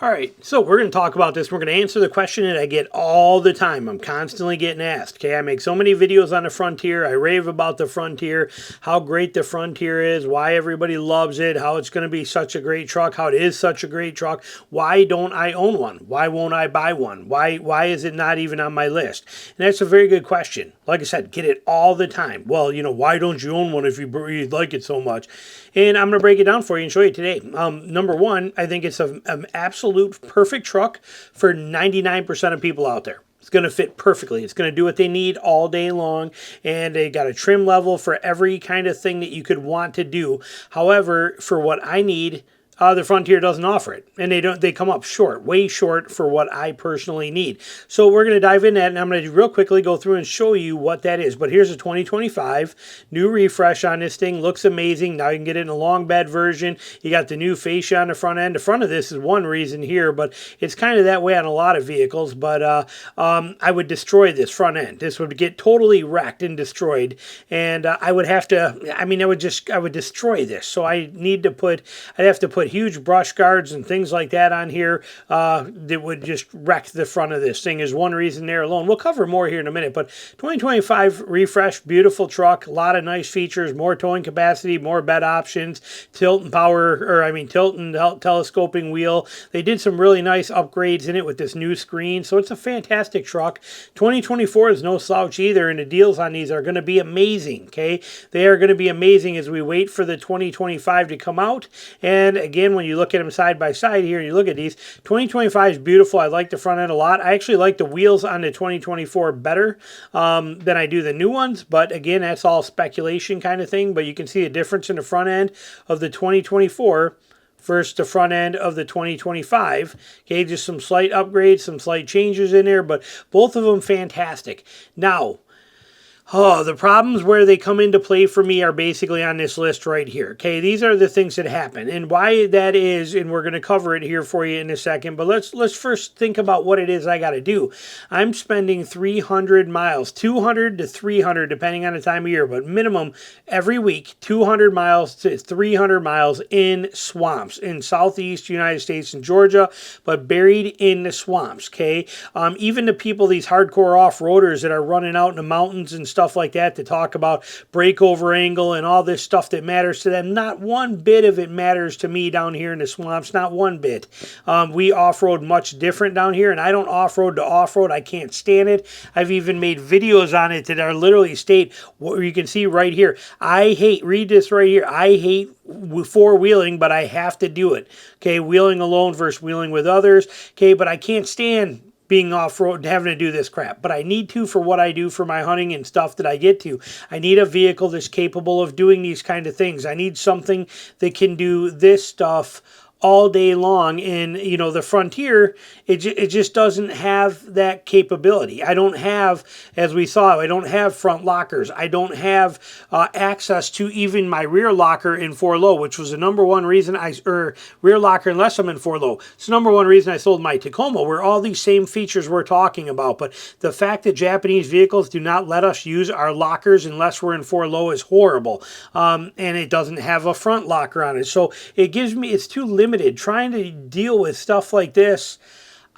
All right, so we're going to talk about this. We're going to answer the question that I get all the time. I'm constantly getting asked. Okay, I make so many videos on the Frontier. I rave about the Frontier, how great the Frontier is, why everybody loves it, how it's going to be such a great truck, how it is such a great truck. Why don't I own one? Why won't I buy one? Why is it not even on my list? And that's a very good question. Like I said, get it all the time. Well, why don't you own one if you like it so much? And I'm going to break it down for you and show you today. Number one, I think it's an absolute perfect truck for 99% of people out there. It's going to fit perfectly. It's going to do what they need all day long, and they got a trim level for every kind of thing that you could want to do. However, for what I need, the Frontier doesn't offer it, and they come up short, way short for what I personally need. So we're going to dive in that, and I'm going to real quickly go through and show you what that is. But here's a 2025 new refresh on this thing. Looks amazing. Now you can get it in a long bed version. You got the new fascia on the front end. The front of this is one reason here, but it's kind of that way on a lot of vehicles. But I would destroy this front end. This would get totally wrecked and destroyed, and I would have to. I would destroy this. So I'd have to put huge brush guards and things like that on here that would just wreck the front of this thing is one reason there alone. We'll cover more here in a minute, but 2025 refresh, beautiful truck, a lot of nice features, more towing capacity, more bed options, tilt and telescoping wheel. They did some really nice upgrades in it with this new screen, so it's a fantastic truck. 2024 is no slouch either, and the deals on these are going to be amazing, okay? They are going to be amazing as we wait for the 2025 to come out. And again, when you look at them side by side here and you look at these, 2025 is beautiful. I like the front end a lot. I actually like the wheels on the 2024 better than I do the new ones, but again, that's all speculation kind of thing. But you can see the difference in the front end of the 2024 versus the front end of the 2025. Okay, just some slight upgrades, some slight changes in there, but both of them fantastic. Now, the problems where they come into play for me are basically on this list right here. Okay, these are the things that happen, and why that is, and we're going to cover it here for you in a second. But let's first think about what it is I got to do. I'm spending 300 miles, 200 to 300, depending on the time of year, but minimum every week, 200 miles to 300 miles in swamps in southeast United States and Georgia, but buried in the swamps. Okay, even the people, these hardcore off-roaders that are running out in the mountains and stuff like that to talk about breakover angle and all this stuff that matters to them. Not one bit of it matters to me down here in the swamps. Not one bit. We off-road much different down here, and I don't off-road to off-road. I can't stand it. I've even made videos on it that are literally state what you can see right here. Read this right here. I hate four-wheeling, but I have to do it. Okay, wheeling alone versus wheeling with others. Okay, but I can't stand being off-road, having to do this crap. But I need to for what I do for my hunting and stuff that I get to. I need a vehicle that's capable of doing these kind of things. I need something that can do this stuff all day long. And the Frontier, it just doesn't have that capability. I don't have, as we saw, I don't have front lockers. I don't have access to even my rear locker in 4-low, which was the number one reason rear locker unless I'm in 4-low. It's the number one reason I sold my Tacoma, where all these same features we're talking about. But the fact that Japanese vehicles do not let us use our lockers unless we're in 4-low is horrible. And it doesn't have a front locker on it. So it's too limited. Trying to deal with stuff like this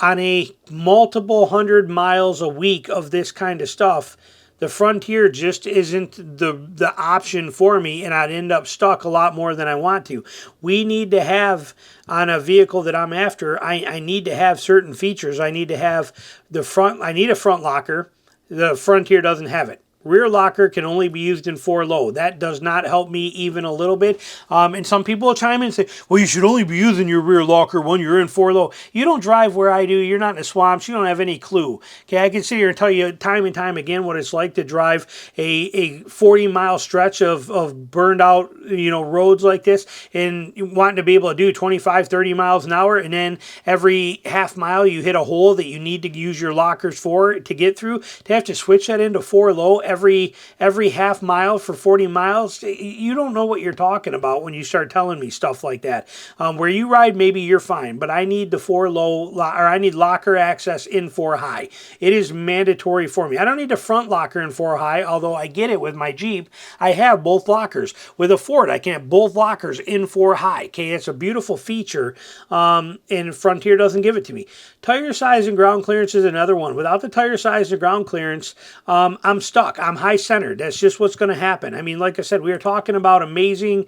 on a multiple hundred miles a week of this kind of stuff, the Frontier just isn't the option for me, and I'd end up stuck a lot more than I want to. We need to have, on a vehicle that I'm after, I need to have certain features. I need to have I need a front locker. The Frontier doesn't have it. Rear locker can only be used in 4-low. That does not help me even a little bit. And some people will chime in and say, well, you should only be using your rear locker when you're in 4-low. You don't drive where I do. You're not in the swamps. You don't have any clue. Okay, I can sit here and tell you time and time again what it's like to drive a 40-mile stretch of burned out, roads like this, and wanting to be able to do 25, 30 miles an hour, and then every half mile you hit a hole that you need to use your lockers for to get through. To have to switch that into 4-low every half mile for 40 miles. You don't know what you're talking about when you start telling me stuff like that. Where you ride, maybe you're fine, but I need the 4 low, or I need locker access in 4 high. It is mandatory for me. I don't need a front locker in 4 high, although I get it with my Jeep. I have both lockers. With a Ford, I can have both lockers in 4 high. Okay, it's a beautiful feature, and Frontier doesn't give it to me. Tire size and ground clearance is another one. Without the tire size and ground clearance, I'm stuck. I'm high-centered. That's just what's going to happen. I mean, like I said, we are talking about amazing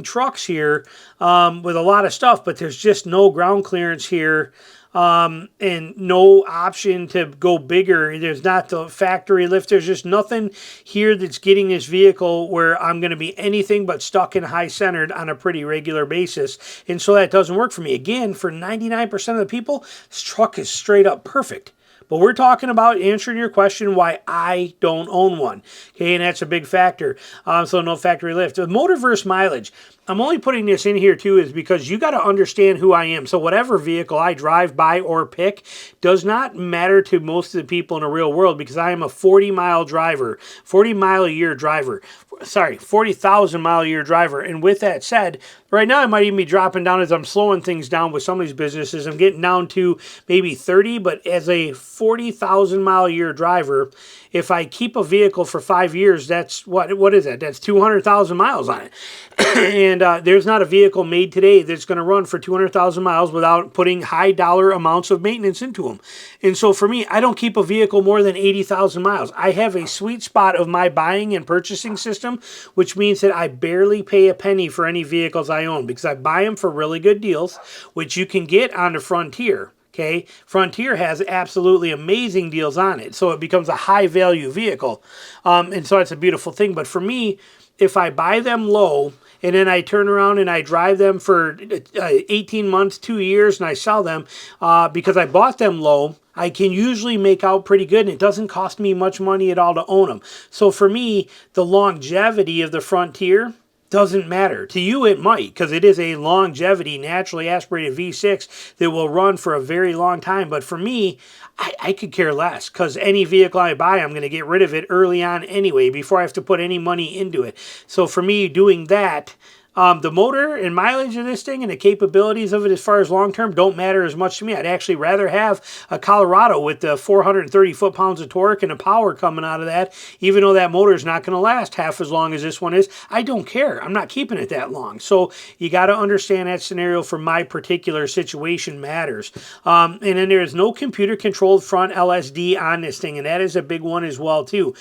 trucks here with a lot of stuff, but there's just no ground clearance here. And no option to go bigger. There's not the factory lift. There's just nothing here that's getting this vehicle where I'm going to be anything but stuck in high-centered on a pretty regular basis. And so that doesn't work for me. Again, for 99% of the people, this truck is straight up perfect. But we're talking about answering your question why I don't own one. Okay, and that's a big factor. So no factory lift. The motor versus mileage. I'm only putting this in here too is because you got to understand who I am. So whatever vehicle I drive by or pick does not matter to most of the people in the real world because I am a 40-mile driver, 40-mile-a-year driver. Sorry, 40,000-mile-a-year driver. And with that said, right now I might even be dropping down as I'm slowing things down with some of these businesses. I'm getting down to maybe 30, but as a 40,000-mile-a-year driver, if I keep a vehicle for 5 years, that's what is that? That's 200,000 miles on it. And there's not a vehicle made today that's going to run for 200,000 miles without putting high dollar amounts of maintenance into them. And so for me, I don't keep a vehicle more than 80,000 miles. I have a sweet spot of my buying and purchasing system, which means that I barely pay a penny for any vehicles I own because I buy them for really good deals, which you can get on the Frontier. Okay, Frontier has absolutely amazing deals on it, so it becomes a high-value vehicle, and so it's a beautiful thing. But for me, if I buy them low and then I turn around and I drive them for 18 months, 2 years, and I sell them because I bought them low, I can usually make out pretty good, and it doesn't cost me much money at all to own them. So for me, the longevity of the Frontier doesn't matter. To you, it might, because it is a longevity, naturally aspirated V6 that will run for a very long time. But for me, I could care less, because any vehicle I buy, I'm going to get rid of it early on anyway, before I have to put any money into it. So for me, doing that, the motor and mileage of this thing and the capabilities of it as far as long-term don't matter as much to me. I'd actually rather have a Colorado with the 430 foot-pounds of torque and the power coming out of that, even though that motor is not going to last half as long as this one is. I don't care. I'm not keeping it that long. So you got to understand that scenario for my particular situation matters. And then there is no computer-controlled front LSD on this thing, and that is a big one as well, too.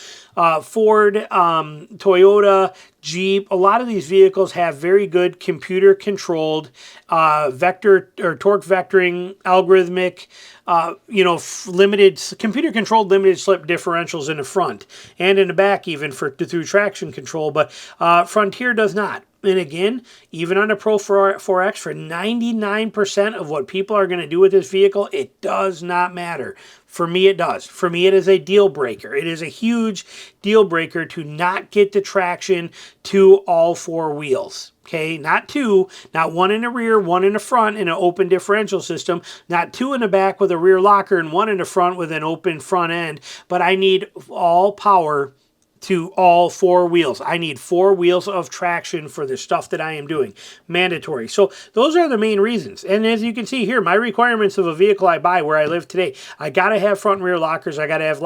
Ford, Toyota, Jeep, a lot of these vehicles have very good computer-controlled vector or torque vectoring, algorithmic, limited computer-controlled limited slip differentials in the front and in the back, even through traction control. But Frontier does not. And again, even on the Pro 4X, for 99% of what people are going to do with this vehicle, it does not matter. For me, it does. For me, it is a deal breaker. It is a huge deal breaker to not get the traction to all 4 wheels. Okay, not 2, not 1 in the rear, 1 in the front in an open differential system, not 2 in the back with a rear locker and 1 in the front with an open front end, but I need all power to all 4 wheels. I need 4 wheels of traction for the stuff that I am doing. Mandatory. So those are the main reasons. And as you can see here, my requirements of a vehicle I buy where I live today, I got to have front and rear lockers. I got to have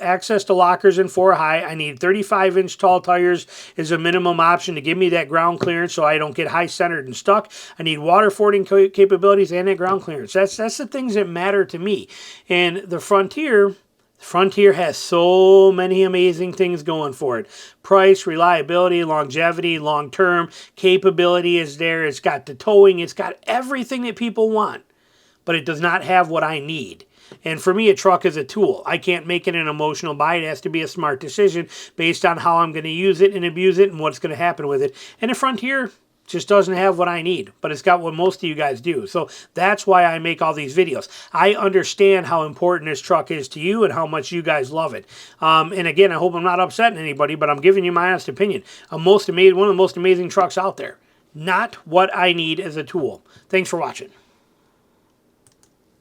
access to lockers in 4 high. I need 35-inch tall tires as a minimum option to give me that ground clearance so I don't get high-centered and stuck. I need water fording capabilities and that ground clearance. That's the things that matter to me. And the Frontier has so many amazing things going for it. Price, reliability, longevity, long-term, capability is there. It's got the towing. It's got everything that people want, but it does not have what I need. And for me, a truck is a tool. I can't make it an emotional buy. It has to be a smart decision based on how I'm going to use it and abuse it and what's going to happen with it. And the Frontier just doesn't have what I need, but it's got what most of you guys do. So that's why I make all these videos. I understand how important this truck is to you and how much you guys love it. And again, I hope I'm not upsetting anybody, but I'm giving you my honest opinion. One of the most amazing trucks out there. Not what I need as a tool. Thanks for watching.